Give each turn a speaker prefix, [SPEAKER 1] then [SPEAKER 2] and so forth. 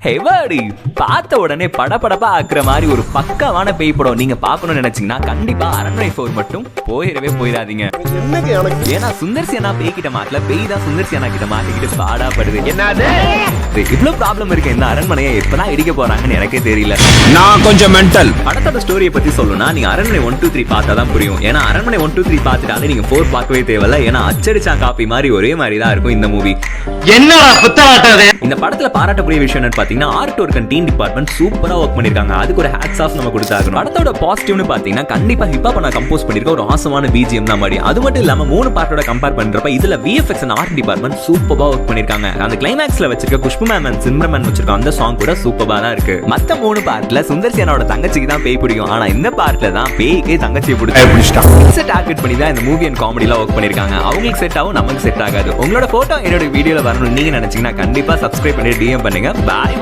[SPEAKER 1] ஹெவாடி பார்த்த உடனே படபடப்பா ஆக்குற மாதிரி ஒரு பக்காவான பேய் படம் நீங்க பார்க்கணும்னு நினைச்சீங்கன்னா கண்டிப்பா அரண்மனை 4 மட்டும் போயிடாதீங்க. ஏன்னா சுந்தர்சி அண்ணா பேய் கிட்ட மாட்டல, பேய் தான் சுந்தர்சி அண்ணா கிட்ட மாட்டிக்கிட்டு பாடாப்படுது. என்னது இவ்வளவு ப்ராப்ளம் இருக்கு இந்த அரண்மனையை எப்பதான் இடிக்க போறாங்கன்னு எனக்கே தெரியல.
[SPEAKER 2] நான் கொஞ்சம் மென்டல்.
[SPEAKER 1] படத்தோட ஸ்டோரியை பத்தி சொல்லணும்னா நீங்க அரண்மனை 1, 2, 3 பார்த்தாதான் புரியும். ஏன்னா அரண்மனை 1, 2, 3 பார்த்துட்டாலே நீங்க 4 பார்க்கவே தேவையில்ல. ஏன்னா அச்சடிச்சா காப்பி மாதிரி ஒரே மாதிரி தான் இருக்கும் இந்த மூவி.
[SPEAKER 3] என்னடா புத்தாட்டது?
[SPEAKER 1] இந்த படத்துல பாராட்டக்கூடிய விஷயம் என்னன்னு பாத்தீங்கன்னா art work and team department சூப்பரா ஒர்க் பண்ணிருக்காங்க. அதுக்கு ஒரு ஹேட்ஸ் ஆஃப் நம்ம கொடுத்தாகணும். படத்தோட பாசிட்டிவ்னு பாத்தீங்கன்னா கண்டிப்பா ஹிப்ஹாப் பண்ண கம்போஸ் பண்ணிருக்க ஒரு ஆசமான பிஜிஎம் தான் மாதிரி. அது மட்டும் இல்லாம 3 பார்ட்டோட கம்பேர் பண்றப்ப இதுல விஎஃப்எக்ஸ் அண்ட் ஆர்ட் டிபார்ட்மெண்ட் சூப்பரா ஒர்க் பண்ணிருக்காங்க. அந்த கிளைமேக்ஸ்ல வச்சிருக்க குஷ்பு மேம் அண்ட் சிம்ரன் வச்சிருக்க அந்த சாங் கூட சூப்பரா தான் இருக்கு. மத்த 3 பார்ட்ல சுந்தர்சியனோட தங்கச்சிக்கு தான் பேய் பிடிக்கும். ஆனா இந்த பார்ட்ல தான் பேய்க்கே தங்கச்சியை பிடிச்சிட்டாங்க. டார்கெட் பண்ணி தான் இந்த மூவி அண்ட் காமெடில ஒர்க் பண்ணிருக்காங்க. அவங்களுக்கு செட் ஆகும், நமக்கு செட் ஆகாது. உங்களோட போட்டோ என்னோட வீடியோல வரணும் நீங்க நினைச்சீங்கன்னா கண்டிப்பா சப்ஸ்கிரைப் பண்ணி டிஎம் பண்ணுங்க. பாய்.